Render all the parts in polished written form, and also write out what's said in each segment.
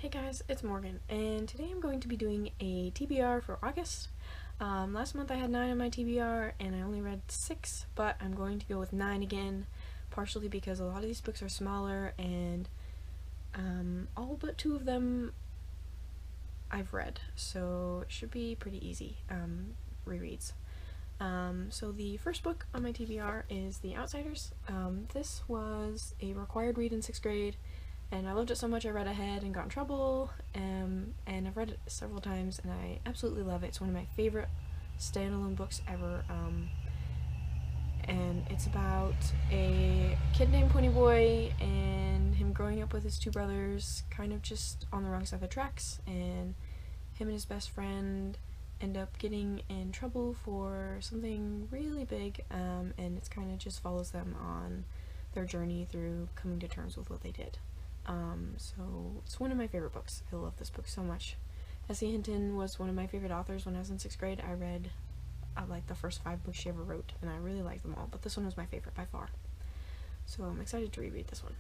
Hey guys, it's Morgan, and today I'm going to be doing a TBR for August. Last month I had 9 on my TBR, and I only read 6, but I'm going to go with 9 again, partially because a lot of these books are smaller, and all but 2 of them I've read, so it should be pretty easy rereads. So the first book on my TBR is The Outsiders. This was a required read in 6th grade, and I loved it so much I read ahead and got in trouble, and I've read it several times, and I absolutely love it. It's one of my favorite standalone books ever, and it's about a kid named Ponyboy and him growing up with his 2 brothers, kind of just on the wrong side of the tracks, and him and his best friend end up getting in trouble for something really big, and it kind of just follows them on their journey through coming to terms with what they did. So it's one of my favorite books. I love this book so much. Essie Hinton was one of my favorite authors when I was in 6th grade. I read like the first 5 books she ever wrote, and I really liked them all, but this one was my favorite by far. So I'm excited to reread this one.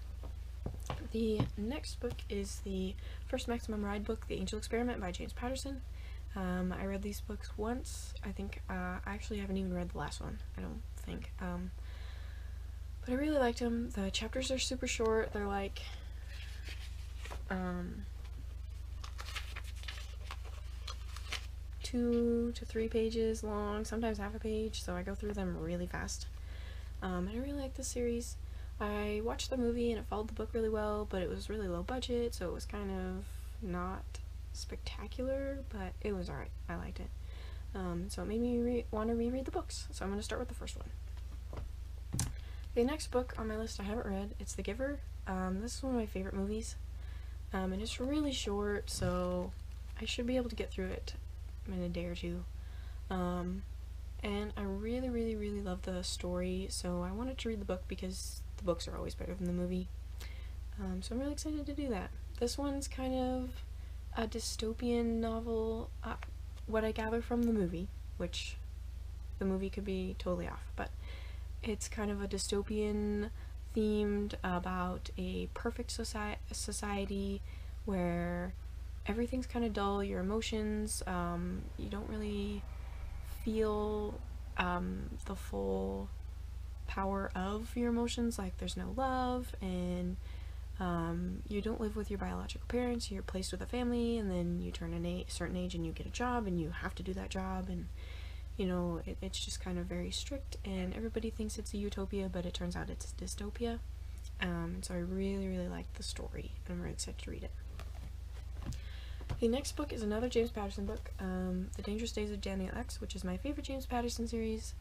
The next book is the first Maximum Ride book, The Angel Experiment by James Patterson. I read these books once. I think I actually haven't even read the last one, I don't think. But I really liked them. The chapters are super short. They're like 2 to 3 pages long, sometimes half a page, so I go through them really fast. And I really like this series. I watched the movie and it followed the book really well, but it was really low budget, so it was kind of not spectacular, but it was alright. I liked it. So it made me want to reread the books, so I'm going to start with the first one. The next book on my list I haven't read. It's The Giver. This is one of my favorite movies. And it's really short, so I should be able to get through it in a day or 2. And I really love the story, so I wanted to read the book because the books are always better than the movie. So I'm really excited to do that. This one's kind of a dystopian novel, what I gather from the movie, which the movie could be totally off, but it's kind of a dystopian themed about a perfect society where everything's kind of dull, your emotions, you don't really feel the full power of your emotions, like there's no love, and you don't live with your biological parents, you're placed with a family, and then you turn a certain age and you get a job and you have to do that job, and you know, it's just kind of very strict, and everybody thinks it's a utopia, but it turns out it's a dystopia. So I really like the story, and I'm really excited to read it. The next book is another James Patterson book, The Dangerous Days of Daniel X, which is my favorite James Patterson series.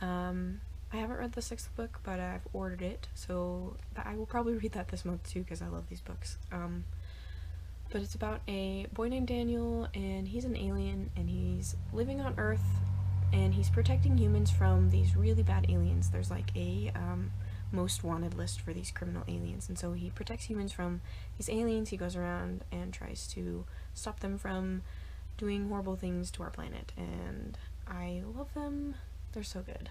I haven't read the 6th book, but I've ordered it, so I will probably read that this month too, because I love these books. But it's about a boy named Daniel, and he's an alien, and he's living on Earth, and he's protecting humans from these really bad aliens. There's like a most wanted list for these criminal aliens, and so he protects humans from these aliens. He goes around and tries to stop them from doing horrible things to our planet, and I love them. They're so good.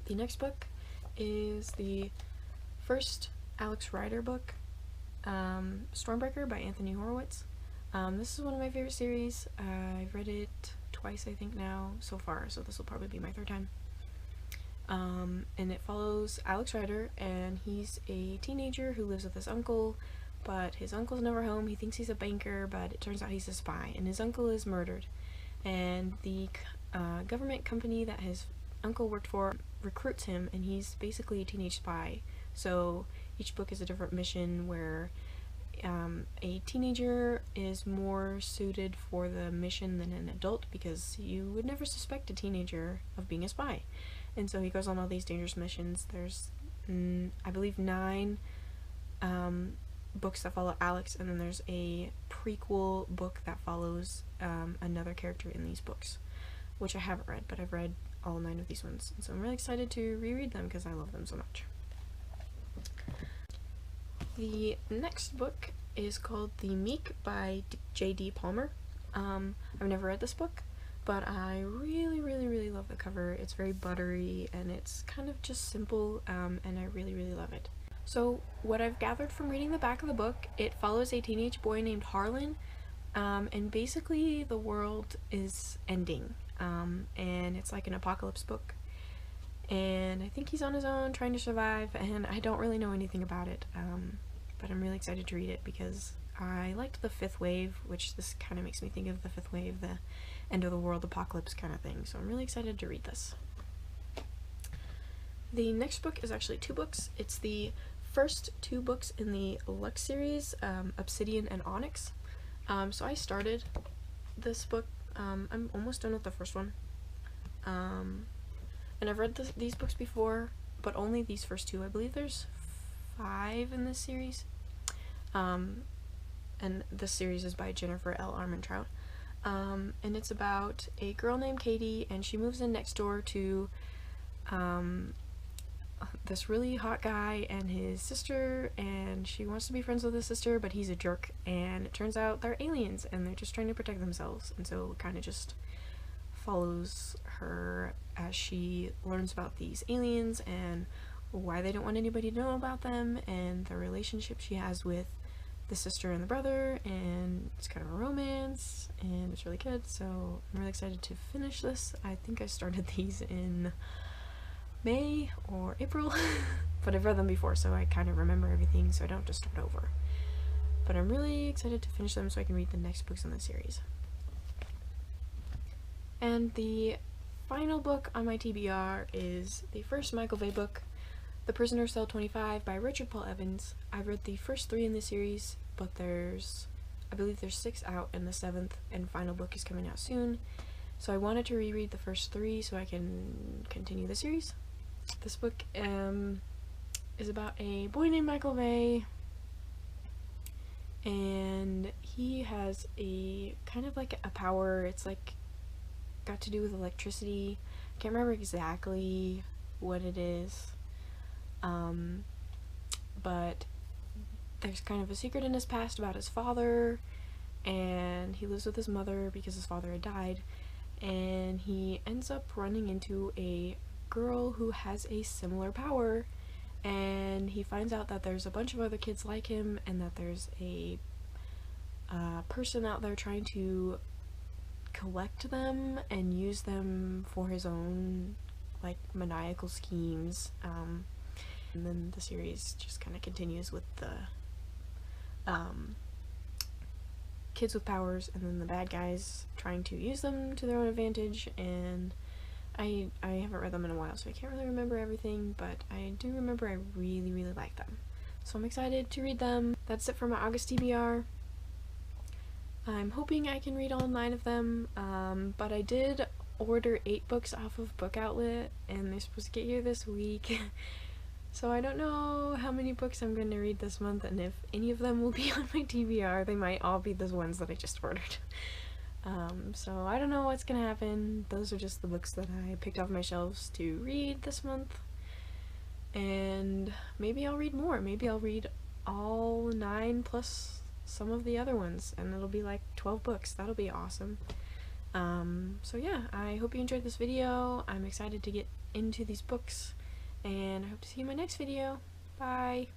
The next book is the first Alex Rider book, Stormbreaker by Anthony Horowitz. This is one of my favorite series. I've read it twice, I think, now so far, so this will probably be my 3rd time. And it follows Alex Rider, and he's a teenager who lives with his uncle, but his uncle's never home. He thinks he's a banker, but it turns out he's a spy, and his uncle is murdered. And the government company that his uncle worked for recruits him, and he's basically a teenage spy. So each book is a different mission where a teenager is more suited for the mission than an adult, because you would never suspect a teenager of being a spy. And so he goes on all these dangerous missions. There's, I believe, 9 books that follow Alex, and then there's a prequel book that follows another character in these books, which I haven't read, but I've read all 9 of these ones. And so I'm really excited to reread them because I love them so much. The next book is called The Meek by J.D. Palmer. I've never read this book, but I really love the cover. It's very buttery, and it's kind of just simple, and I really love it. So what I've gathered from reading the back of the book, it follows a teenage boy named Harlan, and basically the world is ending, and it's like an apocalypse book. And I think he's on his own trying to survive, and I don't really know anything about it, but I'm really excited to read it because I liked the fifth wave, which this kind of makes me think of the fifth wave, the end of the world apocalypse kind of thing, so I'm really excited to read this. The next book is actually two books. It's the first two books in the Lux series, Obsidian and Onyx. So I started this book. I'm almost done with the first one. And I've read these books before, but only these first two. I believe there's 5 in this series. And this series is by Jennifer L. Armentrout. And it's about a girl named Katie, and she moves in next door to this really hot guy and his sister, and she wants to be friends with his sister, but he's a jerk, and it turns out they're aliens and they're just trying to protect themselves, and so it kind of just follows her as she learns about these aliens and why they don't want anybody to know about them, and the relationship she has with the sister and the brother, and it's kind of a romance, and it's really good, so I'm really excited to finish this. I think I started these in May or April, but I've read them before, so I kind of remember everything, so I don't have to start over. But I'm really excited to finish them so I can read the next books in the series. And the final book on my TBR is the first Michael Vey book, The Prisoner Cell 25 by Richard Paul Evans. I've read the first 3 in the series, but I believe there's 6 out, and the 7th and final book is coming out soon. So I wanted to reread the first 3 so I can continue the series. This book is about a boy named Michael Vey, and he has a kind of like a power. It's like got to do with electricity. I can't remember exactly what it is, but there's kind of a secret in his past about his father, and he lives with his mother because his father had died, and he ends up running into a girl who has a similar power, and he finds out that there's a bunch of other kids like him, and that there's a person out there trying to collect them and use them for his own like maniacal schemes, and then the series just kind of continues with the kids with powers and then the bad guys trying to use them to their own advantage, and I haven't read them in a while, so I can't really remember everything, but I do remember I really, really like them. So I'm excited to read them. That's it for my August TBR. I'm hoping I can read all 9 of them, but I did order 8 books off of Book Outlet, and they're supposed to get here this week. So I don't know how many books I'm going to read this month, and if any of them will be on my TBR. They might all be those ones that I just ordered. So I don't know what's gonna happen. Those are just the books that I picked off my shelves to read this month, and maybe I'll read more. Maybe I'll read all 9 plus some of the other ones, and it'll be like 12 books. That'll be awesome. So yeah, I hope you enjoyed this video. I'm excited to get into these books, and I hope to see you in my next video. Bye!